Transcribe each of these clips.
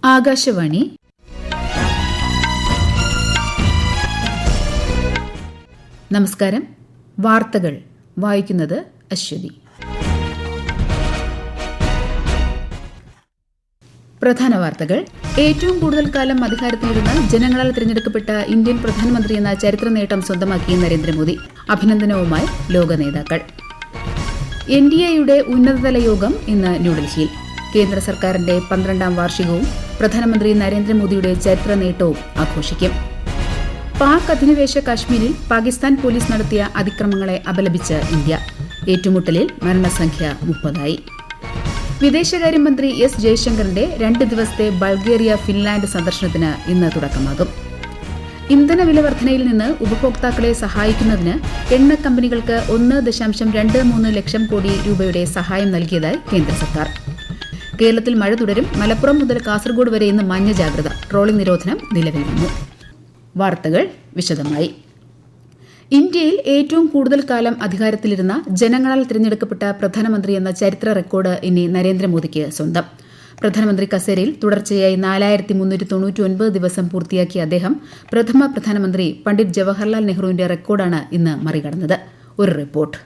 ആകാശവാണി. നമസ്കാരം. വാർത്തകൾ വായിക്കുന്നത് അശ്വതി. പ്രധാന വാർത്തകൾ. ഏറ്റവും കൂടുതൽ കാലം അധികാരത്തിലിരുന്ന ജനങ്ങളാൽ തിരഞ്ഞെടുക്കപ്പെട്ട ഇന്ത്യൻ പ്രധാനമന്ത്രി എന്ന ചരിത്ര നേട്ടം സ്വന്തമാക്കി നരേന്ദ്രമോദി. അഭിനന്ദനവുമായി ലോക നേതാക്കൾ. NDAയുടെ ഉന്നതതല യോഗം ഇന്ന് ന്യൂഡൽഹിയിൽ. കേന്ദ്ര സർക്കാരിന്റെ 12ാം വാർഷികവും പ്രധാനമന്ത്രി നരേന്ദ്രമോദിയുടെ ചരിത്ര നേട്ടവും ആഘോഷിക്കും. പാക് അധിനിവേശ കാശ്മീരിൽ പാകിസ്ഥാൻ പോലീസ് നടത്തിയ അതിക്രമങ്ങളെ അപലപിച്ച് ഇന്ത്യ. ഏറ്റുമുട്ടലിൽ മരണസംഖ്യ 30. വിദേശകാര്യമന്ത്രി S. ജയശങ്കറിന്റെ 2 ദിവസത്തെ ബൾഗേറിയ ഫിൻലാൻഡ് സന്ദർശനത്തിന് ഇന്ന് തുടക്കമാകും. ഇന്ധന വില വർധനയിൽ നിന്ന് ഉപഭോക്താക്കളെ സഹായിക്കുന്നതിന് എണ്ണ കമ്പനികൾക്ക് 1.23 ലക്ഷം കോടി രൂപയുടെ സഹായം നൽകിയതായി കേന്ദ്ര സർക്കാർ. കേരളത്തിൽ മഴ തുടരും. മലപ്പുറം മുതൽ കാസർഗോഡ് വരെ ഇന്ന് മഞ്ഞ ജാഗ്രത. ട്രോളിംഗ് നിരോധനം നിലവിൽ വന്നു. വാർത്തകൾ വിശദമായി. ഇന്ത്യയിൽ ഏറ്റവും കൂടുതൽ കാലം അധികാരത്തിലിരുന്ന ജനങ്ങളാൽ തിരഞ്ഞെടുക്കപ്പെട്ട പ്രധാനമന്ത്രി എന്ന ചരിത്ര റെക്കോർഡ് ഇനി നരേന്ദ്രമോദിക്ക് സ്വന്തം. പ്രധാനമന്ത്രി കസേരയിൽ തുടർച്ചയായി 4399 ദിവസം പൂർത്തിയാക്കിയ അദ്ദേഹം പ്രഥമ പ്രധാനമന്ത്രി പണ്ഡിറ്റ് ജവഹർലാൽ നെഹ്റുവിന്റെ റെക്കോർഡാണ് ഇന്ന് മറികടന്നത്. ഒരു റിപ്പോർട്ട്.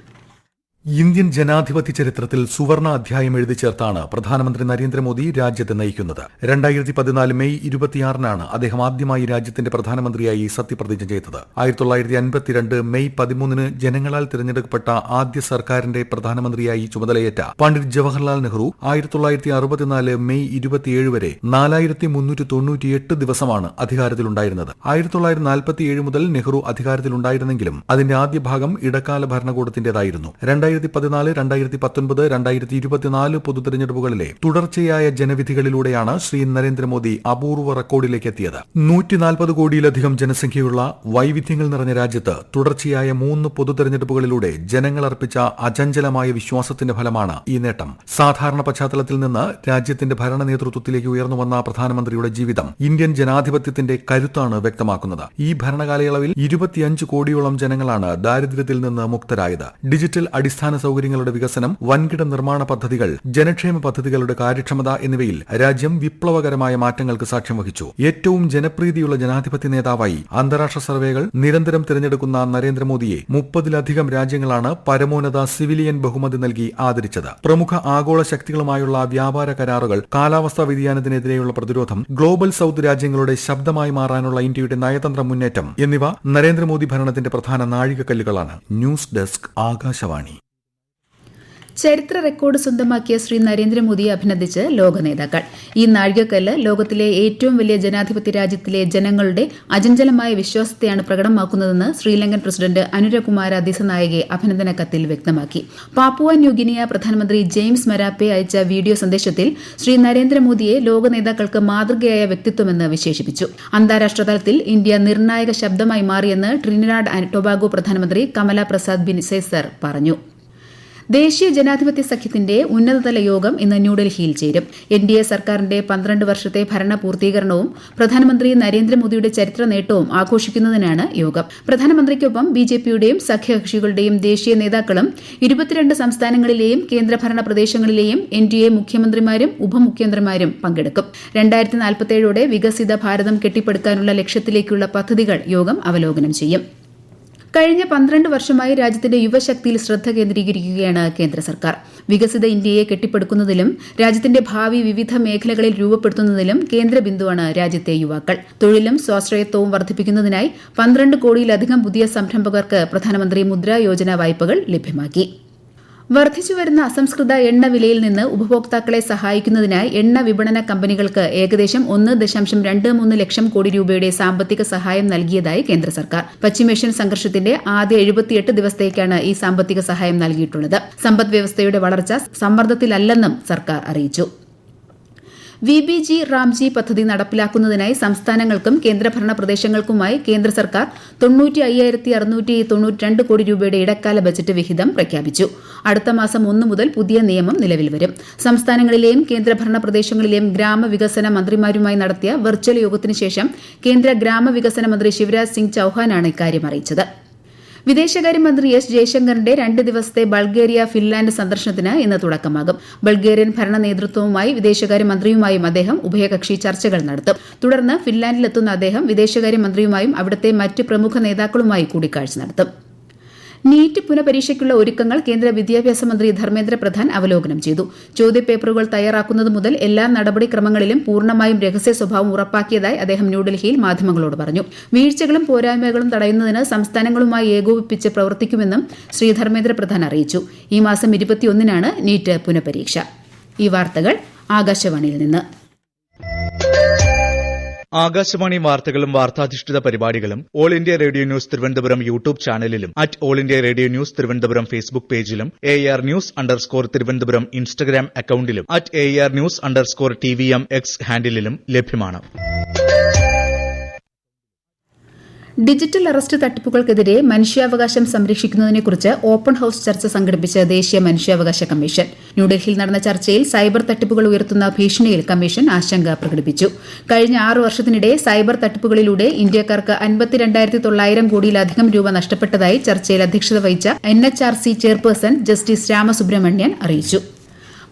ഇന്ത്യൻ ജനാധിപത്യ ചരിത്രത്തിൽ സുവർണ അധ്യായം എഴുതി ചേർത്താണ് പ്രധാനമന്ത്രി നരേന്ദ്രമോദി രാജ്യത്തെ നയിക്കുന്നത്. 2014 മെയ് 26-നാണ് അദ്ദേഹം ആദ്യമായി രാജ്യത്തിന്റെ പ്രധാനമന്ത്രിയായി സത്യപ്രതിജ്ഞ ചെയ്തത്. 1952 മെയ് 13-ന് ജനങ്ങളാൽ തിരഞ്ഞെടുക്കപ്പെട്ട ആദ്യ സർക്കാരിന്റെ പ്രധാനമന്ത്രിയായി ചുമതലയേറ്റ പണ്ഡിറ്റ് ജവഹർലാൽ നെഹ്റു 1964 മെയ് 27 വരെ 4398 ദിവസമാണ് അധികാരത്തിലുണ്ടായിരുന്നത്. 1947 മുതൽ നെഹ്റു അധികാരത്തിലുണ്ടായിരുന്നെങ്കിലും അതിന്റെ ആദ്യ ഭാഗം ഇടക്കാല ഭരണകൂടത്തിന്റേതായിരുന്നു. 2014, 2019, 2024 പൊതുതെരഞ്ഞെടുപ്പുകളിലെ തുടർച്ചയായ ജനവിധികളിലൂടെയാണ് ശ്രീ നരേന്ദ്രമോദി അപൂർവ റെക്കോർഡിലേക്ക് എത്തിയത്. 140 കോടിയിലധികം ജനസംഖ്യയുള്ള വൈവിധ്യങ്ങൾ നിറഞ്ഞ രാജ്യത്ത് തുടർച്ചയായ 3 പൊതുതെരഞ്ഞെടുപ്പുകളിലൂടെ ജനങ്ങൾ അർപ്പിച്ച അചഞ്ചലമായ വിശ്വാസത്തിന്റെ ഫലമാണ് ഈ നേട്ടം. സാധാരണ പശ്ചാത്തലത്തിൽ നിന്ന് രാജ്യത്തിന്റെ ഭരണ നേതൃത്വത്തിലേക്ക് ഉയർന്നുവന്ന പ്രധാനമന്ത്രിയുടെ ജീവിതം ഇന്ത്യൻ ജനാധിപത്യത്തിന്റെ കരുത്താണ് വ്യക്തമാക്കുന്നത്. ഈ ഭരണകാലയളവിൽ 25 കോടിയോളം ജനങ്ങളാണ് ദാരിദ്ര്യത്തിൽ നിന്ന് മുക്തരായത്. ഡിജിറ്റൽ അടിസ്ഥാന സൗകര്യങ്ങളുടെ വികസനം, വൻകിട നിർമ്മാണ പദ്ധതികൾ, ജനക്ഷേമ പദ്ധതികളുടെ കാര്യക്ഷമത എന്നിവയിൽ രാജ്യം വിപ്ലവകരമായ മാറ്റങ്ങൾക്ക് സാക്ഷ്യം വഹിച്ചു. ഏറ്റവും ജനപ്രീതിയുള്ള ജനാധിപത്യ നേതാവായി അന്താരാഷ്ട്ര സർവേകൾ നിരന്തരം തിരഞ്ഞെടുക്കുന്ന നരേന്ദ്രമോദിയെ 30-ലധികം രാജ്യങ്ങളാണ് പരമോന്നത സിവിലിയൻ ബഹുമതി നൽകി ആദരിച്ചത്. പ്രമുഖ ആഗോള ശക്തികളുമായുള്ള വ്യാപാര കരാറുകൾ, കാലാവസ്ഥാ വ്യതിയാനത്തിനെതിരെയുള്ള പ്രതിരോധം, ഗ്ലോബൽ സൌത്ത് രാജ്യങ്ങളുടെ ശബ്ദമായി മാറാനുള്ള ഇന്ത്യയുടെ നയതന്ത്ര മുന്നേറ്റം എന്നിവ നരേന്ദ്രമോദി ഭരണത്തിന്റെ പ്രധാന നാഴികക്കല്ലുകളാണ്. News desk, Akashvani. ചരിത്ര റെക്കോർഡ് സ്വന്തമാക്കിയ ശ്രീ നരേന്ദ്രമോദിയെ അഭിനന്ദിച്ച് ലോക നേതാക്കൾ. ഈ നാഴികക്കല്ല് ലോകത്തിലെ ഏറ്റവും വലിയ ജനാധിപത്യ രാജ്യത്തിലെ ജനങ്ങളുടെ അചഞ്ചലമായ വിശ്വാസത്തെയാണ് പ്രകടമാക്കുന്നതെന്ന് ശ്രീലങ്കൻ പ്രസിഡന്റ് അനുരകുമാര ദിസനായകെ അഭിനന്ദന കത്തിൽ വ്യക്തമാക്കി. പാപ്പുവ ന്യൂഗിനിയ പ്രധാനമന്ത്രി ജെയിംസ് മരാപ്പെ അയച്ച വീഡിയോ സന്ദേശത്തിൽ ശ്രീ നരേന്ദ്രമോദിയെ ലോക നേതാക്കൾക്ക് മാതൃകയായ വ്യക്തിത്വമെന്ന് വിശേഷിപ്പിച്ചു. അന്താരാഷ്ട്ര തലത്തിൽ ഇന്ത്യ നിർണായക ശബ്ദമായി മാറിയെന്ന് ട്രിനിഡാഡ് ആൻഡ് ടൊബാഗോ പ്രധാനമന്ത്രി കമല പ്രസാദ് ബിൻസെസർ പറഞ്ഞു. ദേശീയ ജനാധിപത്യ സഖ്യത്തിന്റെ ഉന്നതതല യോഗം ഇന്ന് ന്യൂഡൽഹിയിൽ ചേരും. NDA സർക്കാരിന്റെ 12 വർഷത്തെ ഭരണ പൂർത്തീകരണവും പ്രധാനമന്ത്രി നരേന്ദ്രമോദിയുടെ ചരിത്ര നേട്ടവും ആഘോഷിക്കുന്നതിനാണ് യോഗം. പ്രധാനമന്ത്രിക്കൊപ്പം BJPയുടെയും സഖ്യകക്ഷികളുടെയും ദേശീയ നേതാക്കളും 22 സംസ്ഥാനങ്ങളിലെയും കേന്ദ്രഭരണ പ്രദേശങ്ങളിലെയും NDA മുഖ്യമന്ത്രിമാരും ഉപമുഖ്യമന്ത്രിമാരും പങ്കെടുക്കും. 2047ഓടെ വികസിത ഭാരതം കെട്ടിപ്പടുക്കാനുള്ള ലക്ഷ്യത്തിലേക്കുള്ള പദ്ധതികൾ യോഗം അവലോകനം ചെയ്യും. കഴിഞ്ഞ 12 വർഷമായി രാജ്യത്തിന്റെ യുവശക്തിയിൽ ശ്രദ്ധ കേന്ദ്രീകരിക്കുകയാണ് കേന്ദ്ര സർക്കാർ. വികസിത ഇന്ത്യയെ കെട്ടിപ്പടുക്കുന്നതിലും രാജ്യത്തിന്റെ ഭാവി വിവിധ മേഖലകളിൽ രൂപപ്പെടുത്തുന്നതിലും കേന്ദ്ര ബിന്ദുവാണ് രാജ്യത്തെ യുവാക്കൾ. തൊഴിലും സ്വാശ്രയത്വവും വർദ്ധിപ്പിക്കുന്നതിനായി 12 കോടിയിലധികം പുതിയ സംരംഭകർക്ക് പ്രധാനമന്ത്രി മുദ്രാ യോജന വായ്പകൾ ലഭ്യമാക്കി. വർദ്ധിച്ചുവരുന്ന അസംസ്കൃത എണ്ണ വിലയിൽ നിന്ന് ഉപഭോക്താക്കളെ സഹായിക്കുന്നതിനായി എണ്ണ വിപണന കമ്പനികൾക്ക് ഏകദേശം 1.23 ലക്ഷം കോടി രൂപയുടെ സാമ്പത്തിക സഹായം നൽകിയതായി കേന്ദ്ര സർക്കാർ. പശ്ചിമേഷ്യൻ സംഘർഷത്തിന്റെ ആദ്യ 78 ദിവസത്തേക്കാണ് ഈ സാമ്പത്തിക സഹായം നൽകിയിട്ടുള്ളത്. സമ്പദ് വ്യവസ്ഥയുടെ വളർച്ച സമ്മർദ്ദത്തിലല്ലെന്നും സർക്കാർ അറിയിച്ചു. VBG റാംജി പദ്ധതി നടപ്പിലാക്കുന്നതിനായി സംസ്ഥാനങ്ങൾക്കും കേന്ദ്രഭരണ പ്രദേശങ്ങൾക്കുമായി കേന്ദ്ര സർക്കാർ 95,692 കോടി രൂപയുടെ ഇടക്കാല ബജറ്റ് വിഹിതം പ്രഖ്യാപിച്ചു. അടുത്ത മാസം 1 മുതൽ പുതിയ നിയമം നിലവിൽ വരും. സംസ്ഥാനങ്ങളിലെയും കേന്ദ്രഭരണ പ്രദേശങ്ങളിലെയും ഗ്രാമവികസന മന്ത്രിമാരുമായി നടത്തിയ വെർച്വൽ യോഗത്തിനു ശേഷം കേന്ദ്ര ഗ്രാമവികസന മന്ത്രി ശിവരാജ് സിംഗ് ചൌഹാനാണ് ഇക്കാര്യം അറിയിച്ചത്. വിദേശകാര്യമന്ത്രി എസ് ജയശങ്കറിന്റെ 2 ദിവസത്തെ ബൾഗേറിയ ഫിൻലാൻഡ് സന്ദർശനത്തിന് ഇന്ന് തുടക്കമാകും. ബൾഗേറിയൻ ഭരണ നേതൃത്വവുമായി വിദേശകാര്യമന്ത്രിയുമായും അദ്ദേഹം ഉഭയകക്ഷി ചർച്ചകൾ നടത്തും. തുടർന്ന് ഫിൻലാൻഡിലെത്തുന്ന അദ്ദേഹം വിദേശകാര്യമന്ത്രിയുമായും അവിടുത്തെ മറ്റ് പ്രമുഖ നേതാക്കളുമായി കൂടിക്കാഴ്ച നടത്തും. നീറ്റ് പുനഃപരീക്ഷയ്ക്കുള്ള ഒരുക്കങ്ങൾ കേന്ദ്ര വിദ്യാഭ്യാസ മന്ത്രി ധർമ്മേന്ദ്ര പ്രധാൻ അവലോകനം ചെയ്തു. ചോദ്യപേപ്പറുകൾ തയ്യാറാക്കുന്നത് മുതൽ എല്ലാ നടപടിക്രമങ്ങളിലും പൂർണ്ണമായും രഹസ്യ സ്വഭാവം ഉറപ്പാക്കിയതായി അദ്ദേഹം ന്യൂഡൽഹിയിൽ മാധ്യമങ്ങളോട് പറഞ്ഞു. വീഴ്ചകളും പോരായ്മകളും തടയുന്നതിന് സംസ്ഥാനങ്ങളുമായി ഏകോപിപ്പിച്ച് പ്രവർത്തിക്കുമെന്നും ശ്രീ ധർമ്മേന്ദ്ര പ്രധാൻ അറിയിച്ചു. ഈ മാസം 21-നാണ് നീറ്റ് പുനഃപരീക്ഷ. ഈ വാർത്തകൾ ആകാശവാണിയിൽ നിന്ന്. ആകാശവാണി വാർത്തകളും വാർത്താധിഷ്ഠിത പരിപാടികളും all India radio news Thiruvananthapuram YouTube ചാനലിലും @all India radio news Thiruvananthapuram Facebook പേജിലും AR News_ തിരുവനന്തപുരം ഇൻസ്റ്റഗ്രാം അക്കൌണ്ടിലും @AR News_TVM X ഹാൻഡിലും ലഭ്യമാണ്. ഡിജിറ്റൽ അറസ്റ്റ് തട്ടിപ്പുകൾക്കെതിരെ മനുഷ്യാവകാശം സംരക്ഷിക്കുന്നതിനെക്കുറിച്ച് ഓപ്പൺ ഹൌസ് ചർച്ച സംഘടിപ്പിച്ച ദേശീയ മനുഷ്യാവകാശ കമ്മീഷൻ. ന്യൂഡൽഹിയിൽ നടന്ന ചർച്ചയിൽ സൈബർ തട്ടിപ്പുകൾ ഉയർത്തുന്ന ഭീഷണിയിൽ കമ്മീഷൻ ആശങ്ക പ്രകടിപ്പിച്ചു. കഴിഞ്ഞ 6 വർഷത്തിനിടെ സൈബർ തട്ടിപ്പുകളിലൂടെ ഇന്ത്യക്കാർക്ക് 52,900 കോടിയിലധികം രൂപ നഷ്ടപ്പെട്ടതായി ചർച്ചയിൽ അധ്യക്ഷത വഹിച്ച NHRC ചെയർപേഴ്സൺ ജസ്റ്റിസ് രാമസുബ്രഹ്മണ്യൻ അറിയിച്ചു.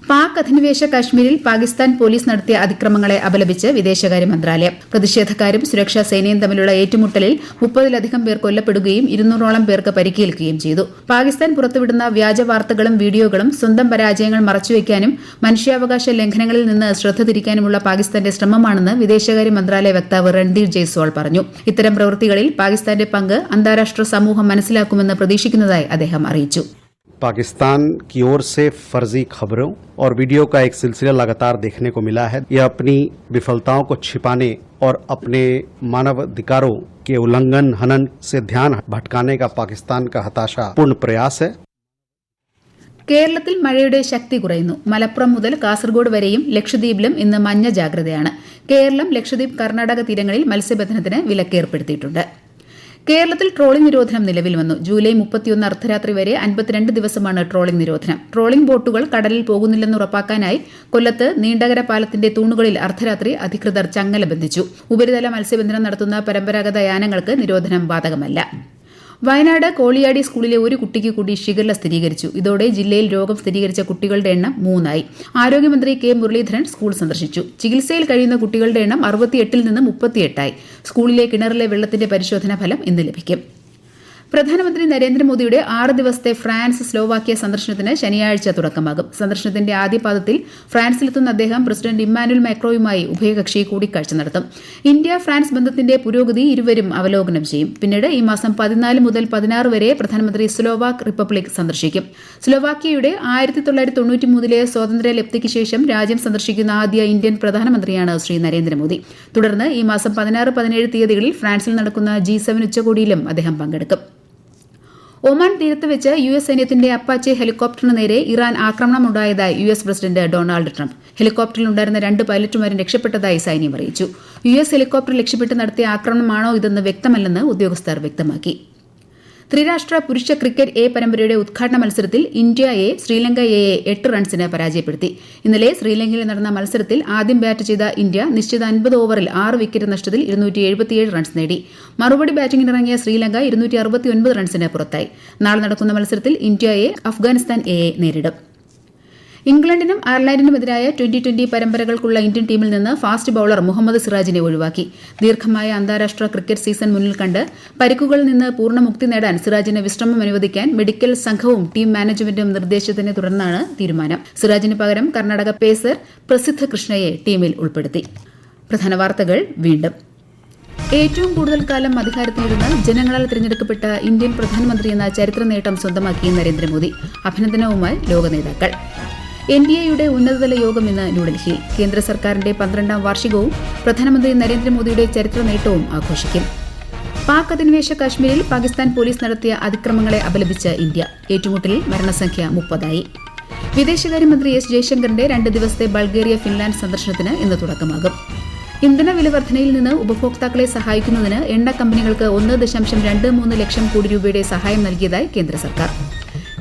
പാക് അധിനിവേശ കാശ്മീരിൽ പാകിസ്ഥാൻ പോലീസ് നടത്തിയ അതിക്രമങ്ങളെ അപലപിച്ച് വിദേശകാര്യ മന്ത്രാലയം. പ്രതിഷേധക്കാരും സുരക്ഷാ സേനയും തമ്മിലുള്ള ഏറ്റുമുട്ടലിൽ 30-ലധികം പേർ കൊല്ലപ്പെടുകയും 200-ഓളം പേർക്ക് പരിക്കേൽക്കുകയും ചെയ്തു. പാകിസ്ഥാൻ പുറത്തുവിടുന്ന വ്യാജ വാർത്തകളും വീഡിയോകളും സ്വന്തം പരാജയങ്ങൾ മറച്ചുവെക്കാനും മനുഷ്യാവകാശ ലംഘനങ്ങളിൽ നിന്ന് ശ്രദ്ധ തിരിക്കാനുമുള്ള പാകിസ്ഥാന്റെ ശ്രമമാണെന്ന് വിദേശകാര്യ മന്ത്രാലയ വക്താവ് രൺദീപ് ജയ്സ്വാൾ പറഞ്ഞു. ഇത്തരം പ്രവൃത്തികളിൽ പാകിസ്ഥാന്റെ പങ്ക് അന്താരാഷ്ട്ര സമൂഹം മനസ്സിലാക്കുമെന്ന് പ്രതീക്ഷിക്കുന്നതായി അദ്ദേഹം അറിയിച്ചു. पाकिस्तान की ओर से फर्जी खबरों और वीडियो का एक सिलसिला लगातार देखने को मिला है. यह अपनी विफलताओं को छिपाने और अपने मानवाधिकारों के उल्लंघन हनन से ध्यान भटकाने का पाकिस्तान का हताशापूर्ण प्रयास है. കേരളത്തിൽ മഴയുടെ ശക്തി കുറയുന്നു. മലപ്പുറം മുതൽ കാസർഗോഡ് വരെയും ലക്ഷദ്വീപിലും ഇന്ന് മഞ്ഞ ജാഗ്രതയാണ്. കേരളം, ലക്ഷദ്വീപ്, കർണാടക തീരങ്ങളിൽ മത്സ്യബന്ധനത്തിന് വിലക്കേർപ്പെടുത്തിയിട്ടുണ്ട്. കേരളത്തിൽ ട്രോളിംഗ് നിരോധനം നിലവിൽ വന്നു. ജൂലൈ 31 അർദ്ധരാത്രി വരെ 52 ദിവസമാണ് ട്രോളിംഗ് നിരോധനം. ട്രോളിംഗ് ബോട്ടുകൾ കടലിൽ പോകുന്നില്ലെന്ന് ഉറപ്പാക്കാനായി കൊല്ലത്ത് നീണ്ടകര പാലത്തിന്റെ തൂണുകളിൽ അർദ്ധരാത്രി അധികൃതർ ചങ്ങല ബന്ധിച്ചു. ഉപരിതല മത്സ്യബന്ധനം നടത്തുന്ന പരമ്പരാഗത യാനങ്ങൾക്ക് നിരോധനം ബാധകമല്ല. വയനാട് കോളിയാടി സ്കൂളിലെ ഒരു കുട്ടിക്ക് കൂടി ഷിഗല്ല സ്ഥിരീകരിച്ചു. ഇതോടെ ജില്ലയിൽ രോഗം സ്ഥിരീകരിച്ച കുട്ടികളുടെ എണ്ണം 3 ആയി. ആരോഗ്യമന്ത്രി കെ മുരളീധരൻ സ്കൂൾ സന്ദർശിച്ചു. ചികിത്സയിൽ കഴിയുന്ന കുട്ടികളുടെ എണ്ണം 68-ൽ നിന്ന് 38 ആയി. സ്കൂളിലെ കിണറിലെ വെള്ളത്തിന്റെ പരിശോധനാ ഫലം ഇന്ന് ലഭിക്കും. പ്രധാനമന്ത്രി നരേന്ദ്രമോദിയുടെ 6 ദിവസത്തെ ഫ്രാൻസ് സ്ലോവാക്യ സന്ദർശനത്തിന് ശനിയാഴ്ച തുടക്കമാകും. സന്ദർശനത്തിന്റെ ആദ്യപാദത്തിൽ ഫ്രാൻസിലെത്തുന്ന അദ്ദേഹം പ്രസിഡന്റ് ഇമ്മാനുവൽ മാക്രോയുമായി ഉഭയകക്ഷി കൂടിക്കാഴ്ച നടത്തും. ഇന്ത്യ ഫ്രാൻസ് ബന്ധത്തിന്റെ പുരോഗതി ഇരുവരും അവലോകനം ചെയ്യും. പിന്നീട് ഈ മാസം 14 മുതൽ 16 വരെ പ്രധാനമന്ത്രി സ്ലോവാക് റിപ്പബ്ലിക് സന്ദർശിക്കും. സ്ലോവാക്യയുടെ 1993-ലെ സ്വാതന്ത്ര്യലബ്ധിക്ക് ശേഷം രാജ്യം സന്ദർശിക്കുന്ന ആദ്യ ഇന്ത്യൻ പ്രധാനമന്ത്രിയാണ് ശ്രീ നരേന്ദ്രമോദി. തുടർന്ന് ഈ മാസം 16-17 തീയതികളിൽ ഫ്രാൻസിൽ നടക്കുന്ന G7 ഉച്ചകോടിയിലും അദ്ദേഹം പങ്കെടുക്കും. ഒമാൻ തീരത്ത് വെച്ച് US സൈന്യത്തിന്റെ അപ്പാച്ചെ ഹെലികോപ്റ്ററിന് നേരെ ഇറാൻ ആക്രമണമുണ്ടായതായി US പ്രസിഡന്റ് ഡൊണാൾഡ് ട്രംപ്. ഹെലികോപ്റ്ററിലുണ്ടായിരുന്ന 2 പൈലറ്റുമാരും രക്ഷപ്പെട്ടതായി സൈന്യം അറിയിച്ചു. US ഹെലികോപ്റ്റർ ലക്ഷ്യമിട്ട് നടത്തിയ ആക്രമണമാണോ ഇതെന്ന് വ്യക്തമല്ലെന്ന് ഉദ്യോഗസ്ഥർ വ്യക്തമാക്കി. ത്രിരാഷ്ട്ര പുരുഷ ക്രിക്കറ്റ് പരമ്പരയുടെ ഉദ്ഘാടന മത്സരത്തിൽ ഇന്ത്യ ശ്രീലങ്ക 8 റൺസിന് പരാജയപ്പെടുത്തി. ഇന്നലെ ശ്രീലങ്കയിൽ നടന്ന മത്സരത്തിൽ ആദ്യം ബാറ്റ് ചെയ്ത ഇന്ത്യ നിശ്ചിത 50 ഓവറിൽ 6 വിക്കറ്റ് നഷ്ടത്തിൽ 277 റൺസ് നേടി. മറുപടി ബാറ്റിംഗിനിറങ്ങിയ ശ്രീലങ്ക 269 റൺസിന് പുറത്തായി. നാളെ നടക്കുന്ന മത്സരത്തിൽ ഇന്ത്യ അഫ്ഗാനിസ്ഥാൻ നേരിടും. ഇംഗ്ലണ്ടിനും അയർലൻഡിനുമെതിരായ 2020 പരമ്പരകൾക്കുള്ള ഇന്ത്യൻ ടീമിൽ നിന്ന് ഫാസ്റ്റ് ബൌളർ മുഹമ്മദ് സിറാജിനെ ഒഴിവാക്കി. ദീർഘമായ അന്താരാഷ്ട്ര ക്രിക്കറ്റ് സീസൺ മുന്നിൽ കണ്ട് പരിക്കുകളിൽ നിന്ന് പൂർണ്ണമുക്തി നേടാൻ സിറാജിന് വിശ്രമം അനുവദിക്കാൻ മെഡിക്കൽ സംഘവും ടീം മാനേജ്മെന്റും നിർദ്ദേശത്തിനെ തുടർന്നാണ് തീരുമാനം. സിറാജിന് പകരം കർണാടക പേസർ പ്രസിദ്ധ കൃഷ്ണയെ ടീമിൽ ഉൾപ്പെടുത്തി. പ്രധാന വാർത്തകൾ വീണ്ടും. ഏറ്റവും കൂടുതൽ കാലം അധികാരത്തിലിരുന്ന് ജനങ്ങളാൽ തിരഞ്ഞെടുക്കപ്പെട്ട ഇന്ത്യൻ പ്രധാനമന്ത്രി എന്ന ചരിത്ര നേട്ടം സ്വന്തമാക്കി നരേന്ദ്രമോദി. അഭിനന്ദനവുമായി ലോക നേതാക്കൾ. NDAയുടെ ഉന്നതതല യോഗം ഇന്ന് ന്യൂഡൽഹിയിൽ. കേന്ദ്ര സർക്കാരിന്റെ 12ാം വാർഷികവും പ്രധാനമന്ത്രി നരേന്ദ്രമോദിയുടെ ചരിത്ര നേട്ടവും ആഘോഷിക്കും. പാക് അധിനിവേശ കാശ്മീരിൽ പാകിസ്ഥാൻ പോലീസ് നടത്തിയ അതിക്രമങ്ങളെ അപലപിച്ച് ഇന്ത്യ. ഏറ്റുമുട്ടലിൽ മരണസംഖ്യ 30 ആയി. വിദേശകാര്യമന്ത്രി എസ് ജയശങ്കറിന്റെ 2 ദിവസത്തെ ബൾഗേറിയ ഫിൻലാൻഡ് സന്ദർശനത്തിന് ഇന്ന് തുടക്കമാകും. ഇന്ധന വില വർധനയിൽ നിന്ന് ഉപഭോക്താക്കളെ സഹായിക്കുന്നതിന് എണ്ണ കമ്പനികൾക്ക് 1.23 ലക്ഷം കോടി രൂപയുടെ സഹായം നൽകിയതായി കേന്ദ്ര സർക്കാർ.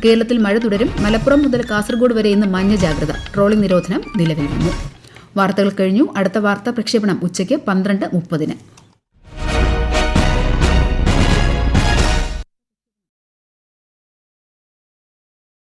കേരളത്തിൽ മഴ തുടരും. മലപ്പുറം മുതൽ കാസർഗോഡ് വരെ ഇന്ന് മഞ്ഞ ജാഗ്രത. ട്രോളിംഗ് നിരോധനം നിലവിൽ വന്നു. വാർത്തകൾ കഴിഞ്ഞു. അടുത്ത വാർത്താ പ്രക്ഷേപണം ഉച്ചയ്ക്ക് 12:30.